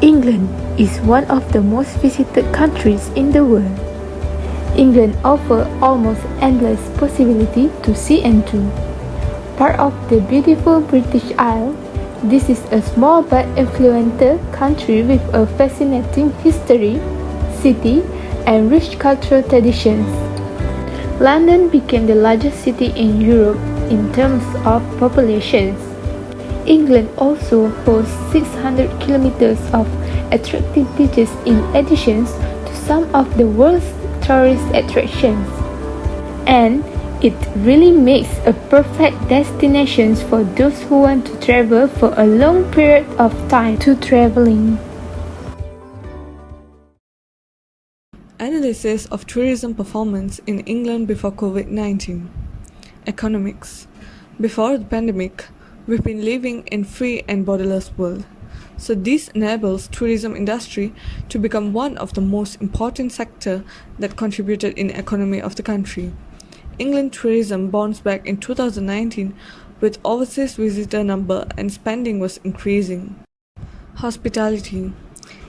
England is one of the most visited countries in the world. England offers almost endless possibility to see and do. Part of the beautiful British Isle, this is a small but influential country with a fascinating history, city, and rich cultural traditions. London became the largest city in Europe in terms of population. England also hosts 600 kilometers of attractive beaches in addition to some of the world's tourist attractions. And it really makes a perfect destination for those who want to travel for a long period of time to traveling. Analysis of tourism performance in England before COVID-19. Economics. Before the pandemic, we've been living in free and borderless world. So this enables tourism industry to become one of the most important sector that contributed in the economy of the country. England tourism bounced back in 2019 with overseas visitor number and spending was increasing. Hospitality.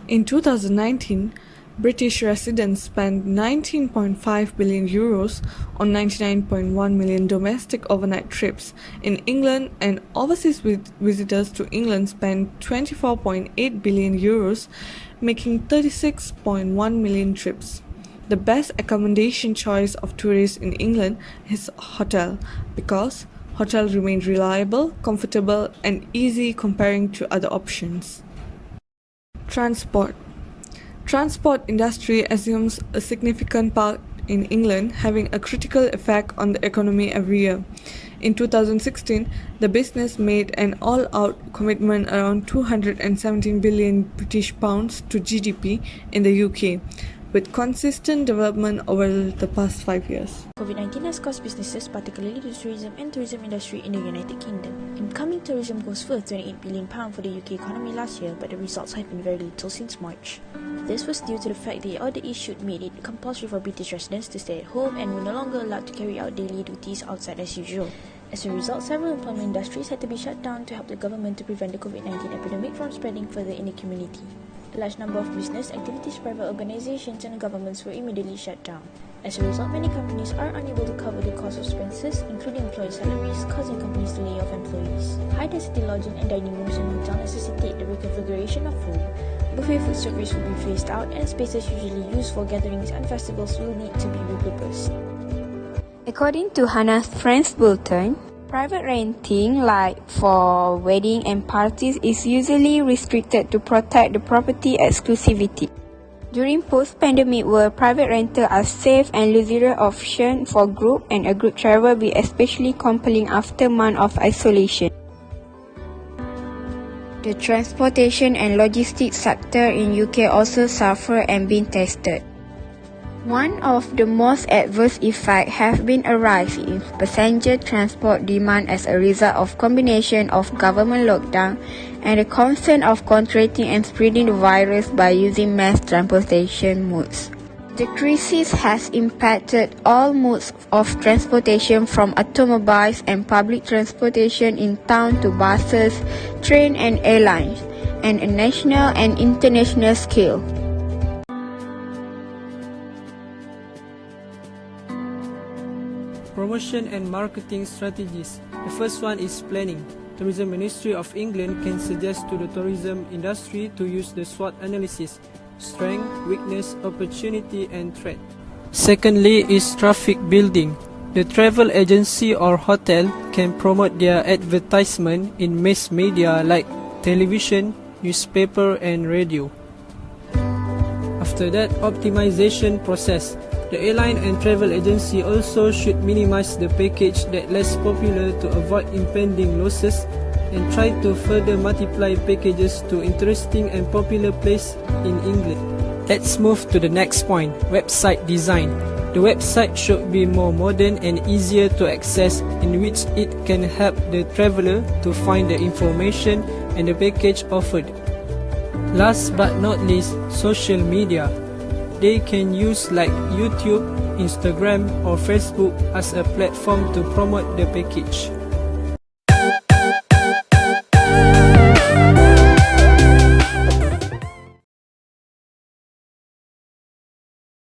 In 2019, British residents spent 19.5 billion euros on 99.1 million domestic overnight trips in England, and overseas visitors to England spent 24.8 billion euros, making 36.1 million trips. The best accommodation choice of tourists in England is hotel, because hotels remain reliable, comfortable, and easy comparing to other options. Transport. Transport industry assumes a significant part in England, having a critical effect on the economy every year. In 2016, the business made an all-out commitment around 217 billion British pounds to GDP in the UK, with consistent development over the past 5 years. COVID-19 has caused businesses, particularly the tourism and tourism industry in the United Kingdom. Incoming tourism was worth £28 billion for the UK economy last year, but the results have been very little since March. This was due to the fact the order issued made it compulsory for British residents to stay at home and were no longer allowed to carry out daily duties outside as usual. As a result, several employment industries had to be shut down to help the government to prevent the COVID-19 epidemic from spreading further in the community. A large number of business activities, private organizations, and governments were immediately shut down. As a result, many companies are unable to cover the cost of expenses, including employee salaries, causing companies to lay off employees. High-density lodging and dining rooms in hotels necessitate the reconfiguration of food. Buffet food service will be phased out, and spaces usually used for gatherings and festivals will need to be repurposed. According to Hannah's Friends Bulletin, private renting, like for wedding and parties, is usually restricted to protect the property exclusivity. During post-pandemic world, private rentals are safe and luxurious option for group, and a group travel will be especially compelling after months of isolation. The transportation and logistics sector in UK also suffer and been tested. One of the most adverse effects have been a rise in passenger transport demand as a result of combination of government lockdown and the concern of contracting and spreading the virus by using mass transportation modes. The crisis has impacted all modes of transportation, from automobiles and public transportation in town to buses, train and airlines, and a national and international scale. Promotion and marketing strategies. The first one is planning. Tourism Ministry of England can suggest to the tourism industry to use the SWOT analysis: strength, weakness, opportunity and threat. Secondly is traffic building. The travel agency or hotel can promote their advertisement in mass media like television, newspaper and radio. After that, optimization process. The airline and travel agency also should minimize the package that less popular to avoid impending losses, and try to further multiply packages to interesting and popular places in England. Let's move to the next point, website design. The website should be more modern and easier to access, in which it can help the traveller to find the information and the package offered. Last but not least, social media. They can use like YouTube, Instagram or Facebook as a platform to promote the package.